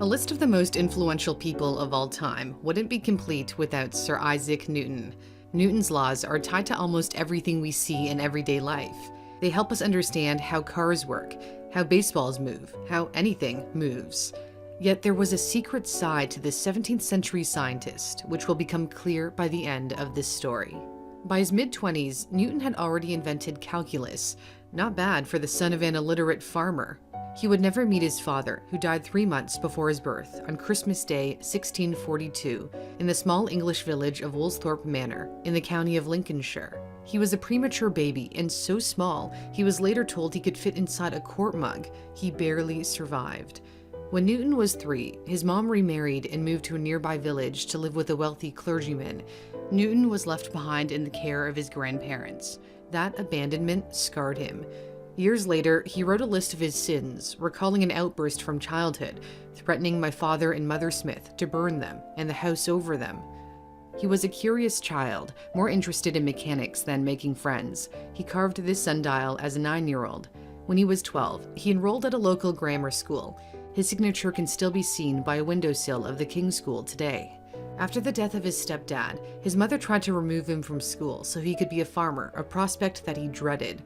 A list of the most influential people of all time wouldn't be complete without Sir Isaac Newton. Newton's laws are tied to almost everything we see in everyday life. They help us understand how cars work, how baseballs move, how anything moves. Yet there was a secret side to this 17th century scientist, which will become clear by the end of this story. By his mid-20s, Newton had already invented calculus. Not bad for the son of an illiterate farmer. He would never meet his father, who died 3 months before his birth on Christmas Day, 1642, in the small English village of Woolsthorpe Manor, in the county of Lincolnshire. He was a premature baby and so small, he was later told he could fit inside a quart mug. He barely survived. When Newton was 3, his mom remarried and moved to a nearby village to live with a wealthy clergyman. Newton was left behind in the care of his grandparents. That abandonment scarred him. Years later, he wrote a list of his sins, recalling an outburst from childhood, threatening my father and Mother Smith to burn them and the house over them. He was a curious child, more interested in mechanics than making friends. He carved this sundial as a 9-year-old. When he was 12, he enrolled at a local grammar school. His signature can still be seen by a windowsill of the King's School today. After the death of his stepdad, his mother tried to remove him from school so he could be a farmer, a prospect that he dreaded.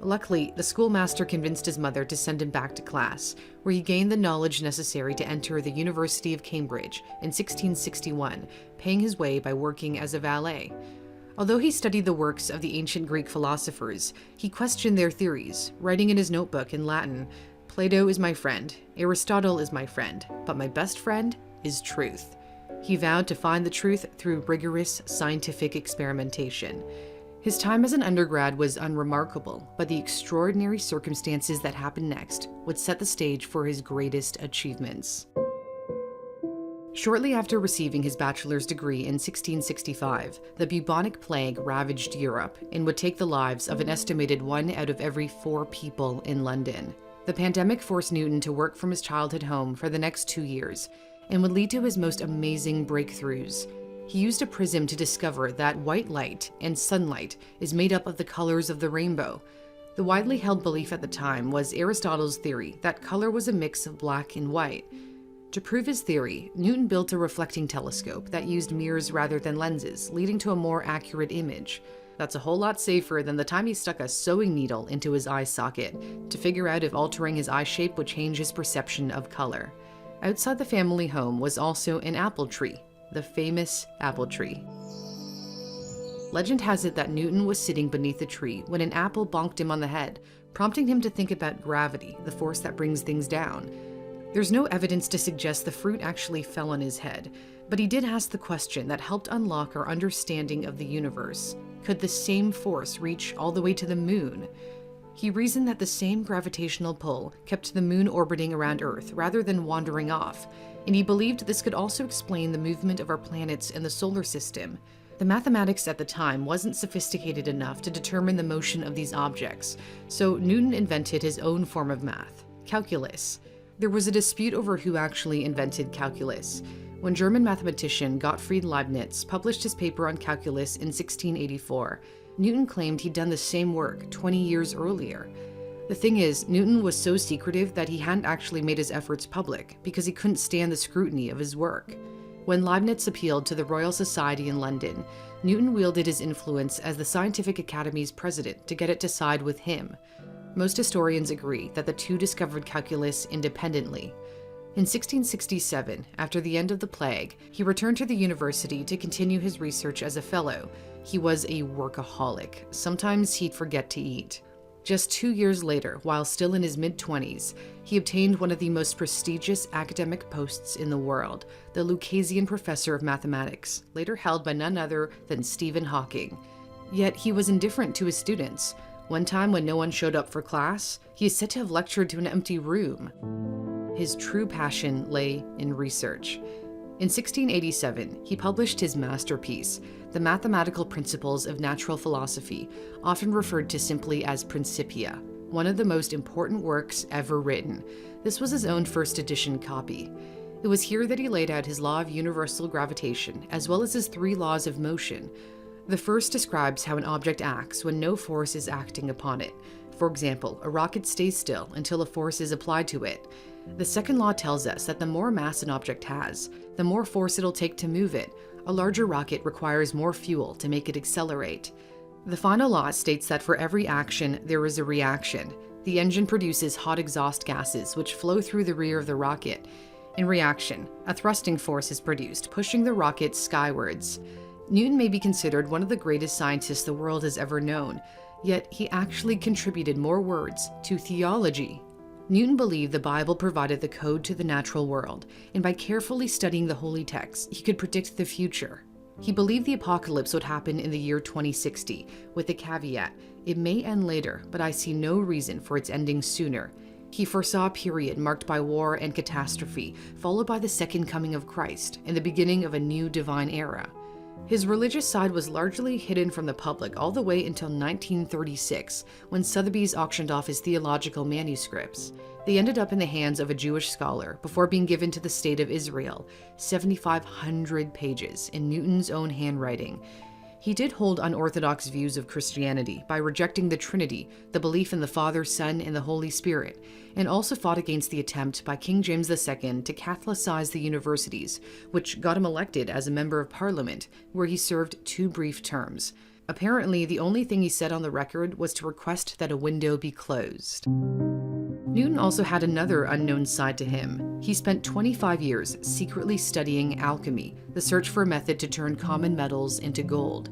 Luckily, the schoolmaster convinced his mother to send him back to class, where he gained the knowledge necessary to enter the University of Cambridge in 1661, paying his way by working as a valet. Although he studied the works of the ancient Greek philosophers, he questioned their theories, writing in his notebook in Latin, "Plato is my friend, Aristotle is my friend, but my best friend is truth." He vowed to find the truth through rigorous scientific experimentation. His time as an undergrad was unremarkable, but the extraordinary circumstances that happened next would set the stage for his greatest achievements. Shortly after receiving his bachelor's degree in 1665, the bubonic plague ravaged Europe and would take the lives of an estimated 1 out of every 4 people in London. The pandemic forced Newton to work from his childhood home for the next 2 years and would lead to his most amazing breakthroughs. He used a prism to discover that white light and sunlight is made up of the colors of the rainbow. The widely held belief at the time was Aristotle's theory that color was a mix of black and white. To prove his theory, Newton built a reflecting telescope that used mirrors rather than lenses, leading to a more accurate image. That's a whole lot safer than the time he stuck a sewing needle into his eye socket to figure out if altering his eye shape would change his perception of color. Outside the family home was also an apple tree, the famous apple tree. Legend has it that Newton was sitting beneath the tree when an apple bonked him on the head, prompting him to think about gravity, the force that brings things down. There's no evidence to suggest the fruit actually fell on his head, but he did ask the question that helped unlock our understanding of the universe. Could the same force reach all the way to the moon? He reasoned that the same gravitational pull kept the moon orbiting around Earth rather than wandering off, and he believed this could also explain the movement of our planets in the solar system. The mathematics at the time wasn't sophisticated enough to determine the motion of these objects, so Newton invented his own form of math, calculus. There was a dispute over who actually invented calculus. When German mathematician Gottfried Leibniz published his paper on calculus in 1684, Newton claimed he'd done the same work 20 years earlier. The thing is, Newton was so secretive that he hadn't actually made his efforts public because he couldn't stand the scrutiny of his work. When Leibniz appealed to the Royal Society in London, Newton wielded his influence as the Scientific Academy's president to get it to side with him. Most historians agree that the two discovered calculus independently. In 1667, after the end of the plague, he returned to the university to continue his research as a fellow. He was a workaholic. Sometimes he'd forget to eat. Just 2 years later, while still in his mid-20s, he obtained one of the most prestigious academic posts in the world, the Lucasian Professor of Mathematics, later held by none other than Stephen Hawking. Yet he was indifferent to his students. One time when no one showed up for class, he is said to have lectured to an empty room. His true passion lay in research. In 1687, he published his masterpiece, The Mathematical Principles of Natural Philosophy, often referred to simply as Principia, one of the most important works ever written. This was his own first edition copy. It was here that he laid out his law of universal gravitation, as well as his 3 laws of motion. The first describes how an object acts when no force is acting upon it. For example, a rocket stays still until a force is applied to it. The second law tells us that the more mass an object has, the more force it'll take to move it. A larger rocket requires more fuel to make it accelerate. The final law states that for every action, there is a reaction. The engine produces hot exhaust gases which flow through the rear of the rocket. In reaction, a thrusting force is produced, pushing the rocket skywards. Newton may be considered one of the greatest scientists the world has ever known, yet he actually contributed more words to theology. Newton believed the Bible provided the code to the natural world, and by carefully studying the holy texts, he could predict the future. He believed the apocalypse would happen in the year 2060, with the caveat, it may end later, but I see no reason for its ending sooner. He foresaw a period marked by war and catastrophe, followed by the second coming of Christ and the beginning of a new divine era. His religious side was largely hidden from the public all the way until 1936, when Sotheby's auctioned off his theological manuscripts. They ended up in the hands of a Jewish scholar before being given to the State of Israel, 7,500 pages in Newton's own handwriting. He did hold unorthodox views of Christianity by rejecting the Trinity, the belief in the Father, Son, and the Holy Spirit, and also fought against the attempt by King James II to Catholicize the universities, which got him elected as a member of Parliament, where he served 2 brief terms. Apparently, the only thing he said on the record was to request that a window be closed. Newton also had another unknown side to him. He spent 25 years secretly studying alchemy, the search for a method to turn common metals into gold.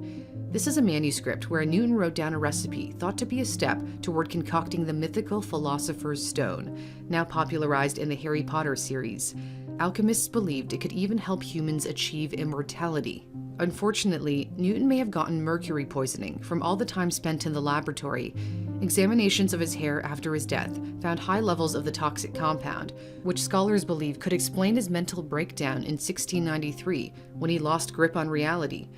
This is a manuscript where Newton wrote down a recipe thought to be a step toward concocting the mythical Philosopher's Stone, now popularized in the Harry Potter series. Alchemists believed it could even help humans achieve immortality. Unfortunately, Newton may have gotten mercury poisoning from all the time spent in the laboratory. Examinations of his hair after his death found high levels of the toxic compound, which scholars believe could explain his mental breakdown in 1693 when he lost grip on reality.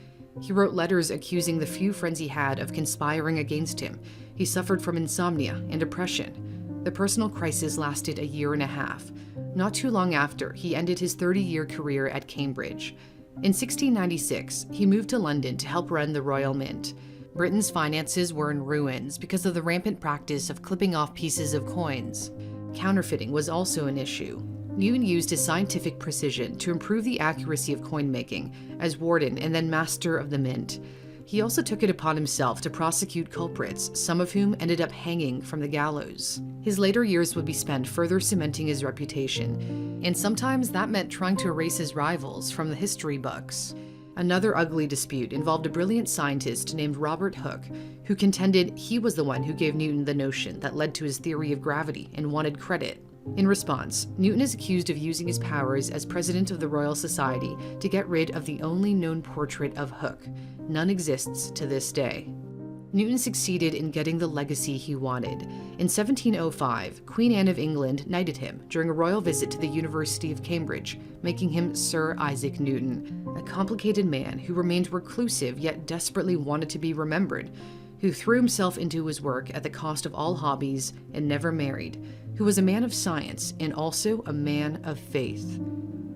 He wrote letters accusing the few friends he had of conspiring against him. He suffered from insomnia and depression. The personal crisis lasted a year and a half. Not too long after, he ended his 30-year career at Cambridge. In 1696, he moved to London to help run the Royal Mint. Britain's finances were in ruins because of the rampant practice of clipping off pieces of coins. Counterfeiting was also an issue. Newton used his scientific precision to improve the accuracy of coin making as warden and then master of the mint. He also took it upon himself to prosecute culprits, some of whom ended up hanging from the gallows. His later years would be spent further cementing his reputation, and sometimes that meant trying to erase his rivals from the history books. Another ugly dispute involved a brilliant scientist named Robert Hooke, who contended he was the one who gave Newton the notion that led to his theory of gravity and wanted credit. In response, Newton is accused of using his powers as president of the Royal Society to get rid of the only known portrait of Hooke. None exists to this day. Newton succeeded in getting the legacy he wanted. In 1705, Queen Anne of England knighted him during a royal visit to the University of Cambridge, making him Sir Isaac Newton, a complicated man who remained reclusive yet desperately wanted to be remembered, who threw himself into his work at the cost of all hobbies and never married, who was a man of science and also a man of faith.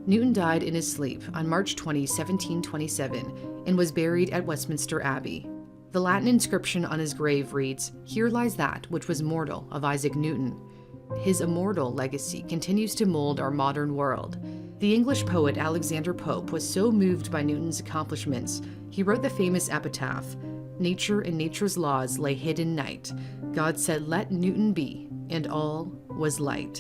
Newton died in his sleep on March 20, 1727, and was buried at Westminster Abbey. The Latin inscription on his grave reads, "Here lies that which was mortal of Isaac Newton." His immortal legacy continues to mold our modern world. The English poet Alexander Pope was so moved by Newton's accomplishments, he wrote the famous epitaph, "Nature and nature's laws lay hid in night. God said, 'Let Newton be,' and all was light."